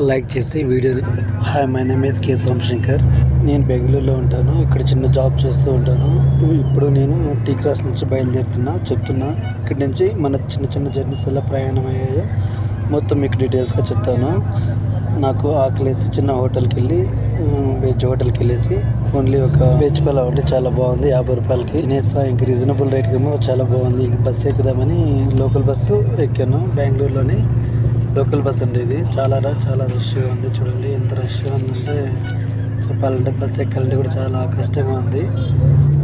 Like చేసి వీడియోని. Hi, my name is కే సోమశంకర్. నేను బెంగళూరులో ఉంటాను. ఇక్కడ చిన్న జాబ్ చేస్తూ ఉంటాను. ఇప్పుడు నేను టీ క్రాస్ నుంచి చెప్తున్నా ఇక్కడి నుంచి మన చిన్న జర్నీస్ ఎలా ప్రయాణం అయ్యాయో మొత్తం మీకు డీటెయిల్స్గా చెప్తాను. నాకు ఆకలేసి చిన్న హోటల్కి వెళ్ళి వెజ్ హోటల్కి వెళ్ళేసి ఓన్లీ ఒక వెజ్ పలావ్ అంటే చాలా బాగుంది, 50 రూపాయలకి తినేస్తా. ఇంక రీజనబుల్ రేట్కి ఏమో చాలా బాగుంది. ఇంక బస్సు ఎక్కుదామని లోకల్ బస్సు ఎక్కాను. బెంగళూరులోని లోకల్ బస్ అండి ఇది. చాలా రష్గా ఉంది. చూడండి ఎంత రష్గా ఉందంటే చెప్పాలంటే బస్సు ఎక్కాలంటే కూడా చాలా కష్టంగా ఉంది.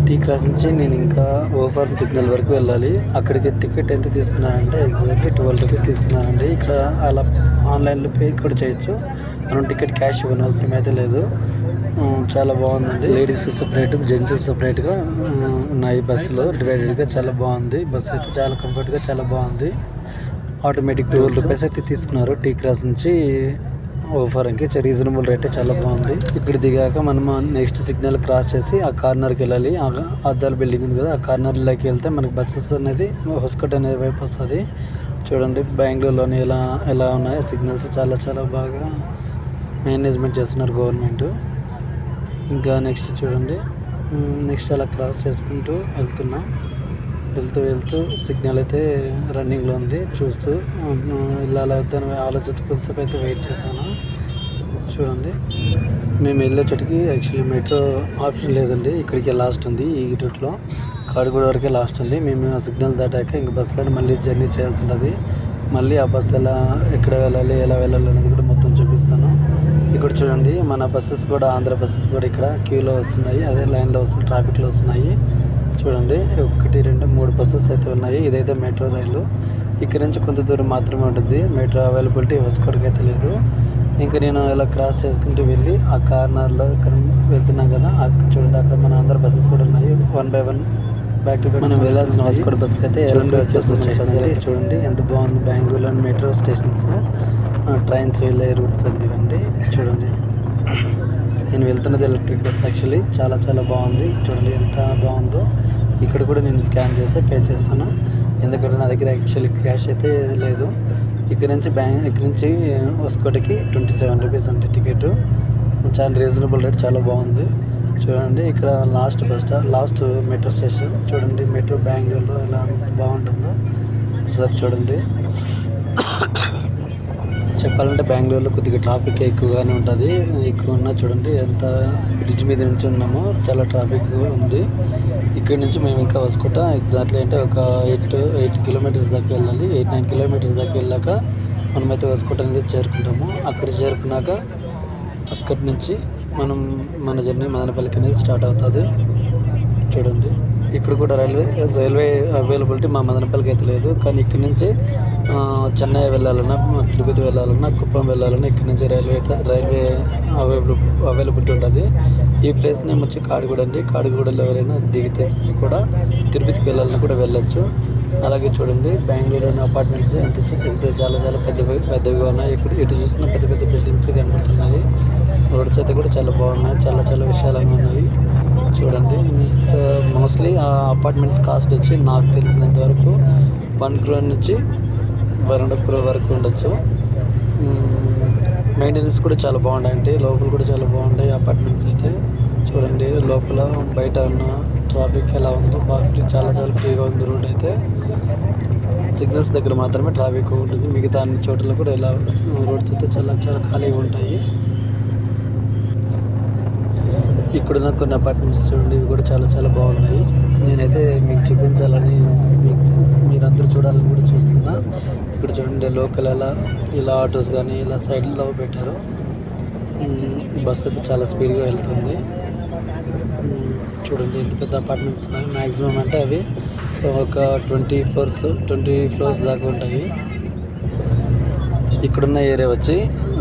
టీ క్రాస్ నుంచి నేను ఇంకా ఓఫార్మ్ సిగ్నల్ వరకు వెళ్ళాలి. అక్కడికి టికెట్ ఎంత తీసుకున్నానంటే ఎగ్జాక్ట్లీ 12 రూపీస్ తీసుకున్నానండి. ఇక్కడ అలా ఆన్లైన్లో పే కూడా చేయొచ్చు. మనం టికెట్ క్యాష్ ఇవ్వని అవసరం అయితే లేదు. చాలా బాగుందండి. లేడీస్ సపరేట్, జెంట్స్ సపరేట్గా ఉన్నాయి బస్సులో డివైడెడ్గా. చాలా బాగుంది బస్సు అయితే, చాలా కంఫర్ట్గా చాలా బాగుంది. ఆటోమేటిక్ 12 రూపీస్ అయితే తీసుకున్నారు టీ క్రాస్ నుంచి ఓఫారంకి. రీజనబుల్ రేటే, చాలా బాగుంది. ఇక్కడ దిగాక మనం నెక్స్ట్ సిగ్నల్ క్రాస్ చేసి ఆ కార్నర్కి వెళ్ళాలి. అద్దాల బిల్డింగ్ ఉంది కదా, ఆ కార్నర్లోకి వెళ్తే మనకి బస్సెస్ అనేది హొస్కోట్ అనేది వైపు వస్తుంది. చూడండి బెంగళూరులోని ఎలా ఉన్నాయో సిగ్నల్స్. చాలా బాగా మేనేజ్మెంట్ చేస్తున్నారు గవర్నమెంట్. ఇంకా నెక్స్ట్ చూడండి, నెక్స్ట్ అలా క్రాస్ చేసుకుంటూ వెళ్తూ సిగ్నల్ అయితే రన్నింగ్లో ఉంది. చూస్తూ ఇలా వద్దని ఆలోచిస్తూ కొంచెంసేపు అయితే వెయిట్ చేశాను. చూడండి మేము వెళ్ళే చోటికి యాక్చువల్లీ మెట్రో ఆప్షన్ లేదండి. ఇక్కడికే లాస్ట్ ఉంది. ఈ రూట్లో కాడిగూడ వరకే లాస్ట్ ఉంది. మేము ఆ సిగ్నల్ దాటాక ఇంక బస్సులో మళ్ళీ జర్నీ చేయాల్సి ఉంటుంది. మళ్ళీ ఆ బస్సు ఎక్కడ వెళ్ళాలి, ఎలా వెళ్ళాలి అనేది కూడా మొత్తం చూపిస్తాను. ఇక్కడ చూడండి మన బస్సెస్ కూడా, ఆంధ్ర బస్సెస్ కూడా ఇక్కడ క్యూలో వస్తున్నాయి, అదే లైన్లో వస్తున్నాయి, ట్రాఫిక్లో వస్తున్నాయి. చూడండి 1, 2, 3 బస్సెస్ అయితే ఉన్నాయి. ఇదైతే మెట్రో రైలు. ఇక్కడ నుంచి కొంత దూరం మాత్రమే ఉంటుంది. మెట్రో అవైలబిలిటీ హొస్కోట్కి అయితే లేదు. ఇంకా నేను ఇలా క్రాస్ చేసుకుంటూ వెళ్ళి ఆ కార్నర్లో వెళ్తున్నాం కదా, అక్కడ చూడండి అక్కడ మన ఆంధ్ర బస్సెస్ కూడా ఉన్నాయి. 1 by 1 బ్యాక్ టు బ్యాక్ మనం వెళ్ళాల్సిన హొస్కోట్ బస్కి అయితే వచ్చేస్తుంది. చూడండి ఎంత బాగుంది బెంగళూరులోని మెట్రో స్టేషన్స్, ట్రైన్స్ వెళ్ళే రూట్స్ అన్నీ. చూడండి నేను వెళ్తున్నది ఎలక్ట్రిక్ బస్. యాక్చువల్లీ చాలా బాగుంది. చూడండి ఎంత బాగుందో. ఇక్కడ కూడా నేను స్కాన్ చేసి పే చేస్తాను, ఎందుకంటే నా దగ్గర యాక్చువల్లీ క్యాష్ అయితే లేదు. ఇక్కడ నుంచి హొస్కోట్కి 27 రూపీస్ అంటే టికెట్. చాలా రీజనబుల్ రేట్, చాలా బాగుంది. చూడండి ఇక్కడ లాస్ట్ మెట్రో స్టేషన్. చూడండి మెట్రో బెంగళూరులో ఎలా అంత బాగుంటుందో ఒకసారి చూడండి. చెప్పాలంటే బెంగళూరులో కొద్దిగా ట్రాఫిక్ ఎక్కువగానే ఉంటుంది. చూడండి ఎంత బ్రిడ్జ్ మీద నుంచి ఉన్నామో, చాలా ట్రాఫిక్ ఉంది. ఇక్కడ నుంచి మేము ఇంకా హొస్కోట్ ఎగ్జాక్ట్లీ అంటే ఒక 8 కిలోమీటర్స్ దాకా వెళ్ళాలి. 8-9 కిలోమీటర్స్ దాకా వెళ్ళాక మనమైతే హొస్కోట్ అనేది చేరుకుంటాము. అక్కడ చేరుకున్నాక అక్కడి నుంచి మన జర్నీ మదనపల్లికి అనేది స్టార్ట్ అవుతుంది. చూడండి ఇక్కడ కూడా రైల్వే అవైలబిలిటీ మా మదనపల్లికి అయితే లేదు. కానీ ఇక్కడ నుంచి చెన్నై వెళ్ళాలన్నా, తిరుపతి వెళ్ళాలన్నా, కుప్పం వెళ్ళాలన్నా ఇక్కడ నుంచి రైల్వే అవైలబిలిటీ ఉంటుంది. ఈ ప్లేస్ నేమ్ వచ్చి కాడిగూడ అండి. కాడిగూడలో ఎవరైనా దిగితే కూడా తిరుపతికి వెళ్ళాలన్నా కూడా వెళ్ళొచ్చు. అలాగే చూడండి బెంగళూరులోని అపార్ట్మెంట్స్ ఎంత చాలా పెద్దవిగా ఉన్నాయి. ఇటు చూసిన పెద్ద బిల్డింగ్స్ కనబడుతున్నాయి. రోడ్స్ అయితే కూడా చాలా బాగున్నాయి, చాలా విశాలంగా ఉన్నాయి. చూడండి మోస్ట్లీ ఆ అపార్ట్మెంట్స్ కాస్ట్ వచ్చి నాకు తెలిసినంత వరకు 1 crore నుంచి 1.5 crore వరకు ఉండొచ్చు. మెయింటెనెన్స్ కూడా చాలా బాగుంటాయండి. లోపల కూడా చాలా బాగుంటాయి అపార్ట్మెంట్స్ అయితే. చూడండి లోపల బయట ఉన్న ట్రాఫిక్ ఎలా ఉందో, బాగా చాలా ఫ్రీగా ఉంది రోడ్ అయితే. సిగ్నల్స్ దగ్గర మాత్రమే ట్రాఫిక్ ఉంటుంది. మిగతా అన్ని చోట్ల కూడా ఎలా రోడ్స్ అయితే చాలా ఖాళీగా ఉంటాయి. ఇక్కడున్న కొన్ని అపార్ట్మెంట్స్ చూడండి, ఇవి కూడా చాలా బాగున్నాయి. నేనైతే మీకు చూపించాలని, మీరందరూ చూడాలని కూడా చూస్తున్నా. ఇక్కడ చూడండి లోకల్ ఇలా ఆటోస్ కానీ ఇలా సైడ్లో పెట్టారు. బస్సు అయితే చాలా స్పీడ్గా వెళ్తుంది. చూడండి ఎంత పెద్ద అపార్ట్మెంట్స్ ఉన్నాయి. మ్యాక్సిమం అంటే అవి ఒక 20 ఫ్లోర్స్ దాకా ఉంటాయి. ఇక్కడున్న ఏరియా వచ్చి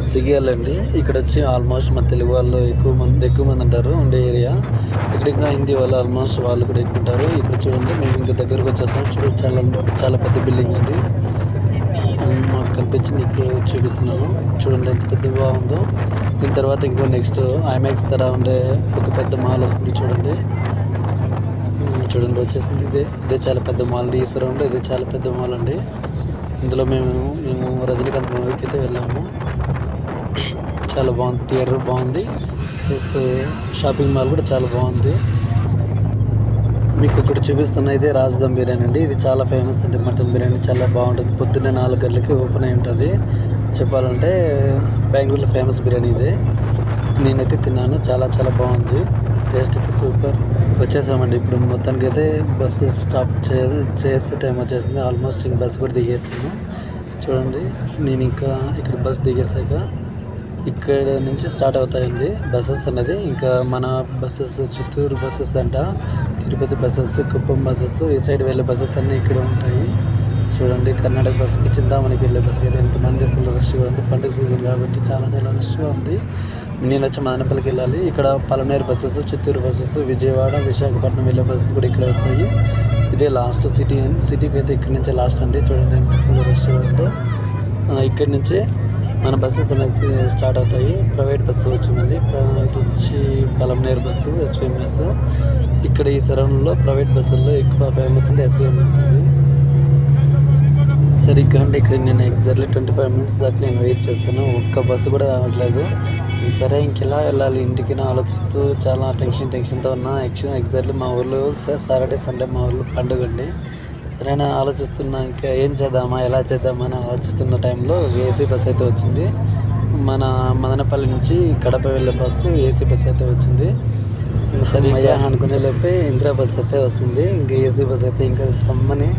సిగిఎల్ అండి. ఇక్కడ వచ్చి ఆల్మోస్ట్ మన తెలుగు వాళ్ళు ఎక్కువ మంది ఉంటారు ఉండే ఏరియా. ఇక్కడ ఇంకా హిందీ వాళ్ళు ఆల్మోస్ట్ వాళ్ళు కూడా ఎక్కువ ఉంటారు. ఇక్కడ చూడండి మేము ఇంకా దగ్గరకు వచ్చేస్తాం. చాలా పెద్ద బిల్డింగ్ అండి. మాకు కనిపించింది ఇక్కడ చూపిస్తున్నాను. చూడండి ఎంత పెద్దగా ఉందో. దీని తర్వాత ఇంకో నెక్స్ట్ ఐమాక్స్ తర ఉండే ఒక పెద్ద మాల్ వస్తుంది. చూడండి వచ్చేసింది. ఇదే చాలా పెద్ద మాల్. ఈ సరౌండ్ ఇదే చాలా పెద్ద మాల్ అండి. ఇందులో మేము రజనీకాంత్ మూవీకి అయితే వెళ్ళాము. చాలా బాగుంది. థియేటర్ బాగుంది, ప్లస్ షాపింగ్ మాల్ కూడా చాలా బాగుంది. మీకు ఇక్కడ చూపిస్తున్న ఇదే రాజధాని బిర్యానీ అండి. ఇది చాలా ఫేమస్ అండి. మటన్ బిర్యానీ చాలా బాగుంటుంది. పొద్దున్నే 4 గంటలకి ఓపెన్ అయి ఉంటుంది. చెప్పాలంటే బెంగళూరులో ఫేమస్ బిర్యానీ ఇదే. నేనైతే తిన్నాను, చాలా చాలా బాగుంది. టేస్ట్ అయితే సూపర్. వచ్చేసామండి ఇప్పుడు. మొత్తానికి అయితే బస్సు స్టాప్ చేసే టైం వచ్చేసింది. ఆల్మోస్ట్ ఇంక బస్సు కూడా దిగేస్తాను. చూడండి, నేను ఇంకా ఇక్కడ బస్సు దిగేసాక ఇక్కడ నుంచి స్టార్ట్ అవుతాయండి బస్సెస్ అనేది. ఇంకా మన బస్సెస్ చిత్తూరు బస్సెస్ అంట, తిరుపతి బస్సెస్, కుప్పం బస్సెస్, ఈ సైడ్ వెళ్ళే బస్సెస్ అన్నీ ఇక్కడ ఉంటాయి. చూడండి, కర్ణాటక బస్కి, చింతామణికి వెళ్ళే బస్కి అయితే ఎంతమంది ఫుల్ రష్గా ఉంది. పండుగ సీజన్ కాబట్టి చాలా చాలా రష్గా ఉంది. నేను వచ్చి మదనపల్లికి వెళ్ళాలి. ఇక్కడ పలమనేరు బస్సెస్, చిత్తూరు బస్సెస్, విజయవాడ, విశాఖపట్నం వెళ్ళే బస్సెస్ కూడా ఇక్కడ వస్తాయి. ఇదే లాస్ట్ సిటీకి అయితే ఇక్కడి నుంచే లాస్ట్ అండి. చూడండి ఎంత ఫుల్ రష్గా ఉందో. ఇక్కడి నుంచే మన బస్సెస్ అనేది స్టార్ట్ అవుతాయి. ప్రైవేట్ బస్సు వచ్చిందండి. ఇది వచ్చి పలమనేరు బస్సు, ఎస్విఎంఎస్. ఇక్కడ ఈ సరౌండ్లో ప్రైవేట్ బస్సుల్లో ఎక్కువ ఫేమస్ అంటే ఎస్విఎంఎస్ అండి. సరిగ్గా అంటే ఇక్కడ నేను ఎగ్జాక్ట్లీ 25 మినిట్స్ దాకా నేను వెయిట్ చేస్తాను. ఒక్క బస్సు కూడా రావట్లేదు. సరే ఇంకెలా వెళ్ళాలి ఇంటికి ఆలోచిస్తూ చాలా టెన్షన్తో ఉన్నా. ఎగ్జాక్ట్లీ మా ఊళ్ళో సాటర్డే సండే మా ఊళ్ళో పండుగ అండి. సరైన ఆలోచిస్తున్నా ఇంకా ఏం చేద్దామా, ఎలా చేద్దామా అని ఆలోచిస్తున్న టైంలో ఏసీ బస్ అయితే వచ్చింది. మన మదనపల్లి నుంచి కడప వెళ్ళే బస్సు ఏసీ బస్ అయితే వచ్చింది. సరే అయ్యా అనుకునే లోపే ఇందిరా బస్ అయితే వస్తుంది. ఇంకా ఏసీ బస్ అయితే ఇంకా సమ్మని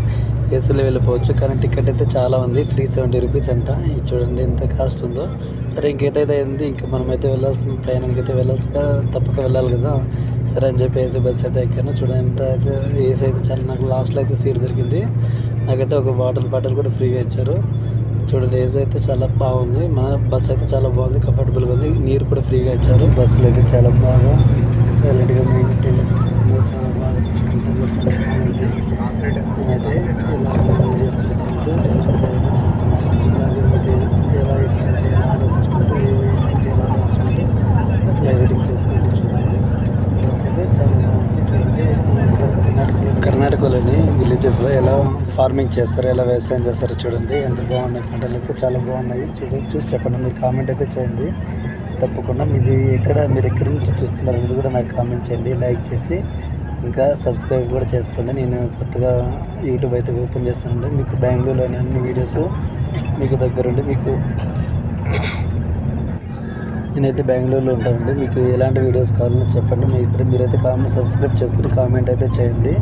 ఏసీలో వెళ్ళిపోవచ్చు. కానీ టికెట్ అయితే చాలా ఉంది, 370 రూపీస్ అంట. ఇది చూడండి ఎంత కాస్ట్ ఉందో. సరే ఇంకైతే అయింది, ఇంకా మనమైతే వెళ్ళాల్సిన ప్రయాణానికి అయితే తప్పక వెళ్ళాలి కదా. సరే అని చెప్పి ఏసీ బస్ అయితే ఎక్కాను. చూడండి ఎంత అయితే ఏసీ అయితే చాలా, నాకు లాస్ట్లో అయితే సీట్ దొరికింది. నాకైతే ఒక బాటిల్ కూడా ఫ్రీగా ఇచ్చారు. చూడండి ఏసీ అయితే చాలా బాగుంది. మన బస్ అయితే చాలా బాగుంది, కంఫర్టబుల్గా ఉంది. నీరు కూడా ఫ్రీగా ఇచ్చారు. బస్సులు అయితే చాలా బాగా సైలెంట్గా మెయింటెనెన్స్ చేస్తున్నారు. చాలా బాగా ప్రశాంతంగా చాలా బాగుంది. నేనైతే ఇలా వీడియోస్ తీసుకుంటూ ఎలా చూస్తున్నాను. అలాగే మీతో ఎలా ఎడిటింగ్ చేయాలో ఆలోచించుకుంటూ ఇలా ఎడిటింగ్ చేస్తూ కూర్చున్నాను. బస్ అయితే చాలా బాగుంది. చూడండి, కర్ణాటకలోని విలేజెస్లో ఎలా ఫార్మింగ్ చేస్తారు, ఎలా వ్యవసాయం చేస్తారో చూడండి. ఎంత బాగున్నాయి పంటలు అయితే, చాలా బాగున్నాయి. చూసి చెప్పండి, మీరు కామెంట్ అయితే చేయండి తప్పకుండా. మీరు ఎక్కడి నుంచి చూస్తున్నారు అనేది కూడా నాకు కామెంట్ చేయండి. లైక్ చేసి ఇంకా సబ్స్క్రైబ్ కూడా చేసుకోండి. నేను కొత్తగా యూట్యూబ్ అయితే ఓపెన్ చేస్తానండి. మీకు బెంగళూరులోని అన్ని వీడియోస్ మీకు దగ్గరుండి నేనైతే బెంగళూరులో ఉంటానండి. మీకు ఎలాంటి వీడియోస్ కావాలని చెప్పండి. మీరైతే సబ్స్క్రైబ్ చేసుకుని కామెంట్ అయితే చేయండి.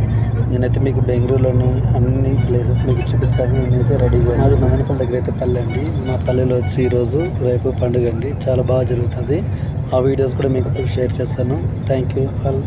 నేనైతే మీకు బెంగళూరులోని అన్ని ప్లేసెస్ మీకు చూపించాను. నేనైతే రెడీగా. మాది మదనపల్లి దగ్గర అయితే పల్లె అండి. మా పల్లెలో వచ్చి ఈరోజు రేపు పండుగ అండి, చాలా బాగా జరుగుతుంది. ఆ వీడియోస్ కూడా మీకు షేర్ చేస్తాను. Thank you all.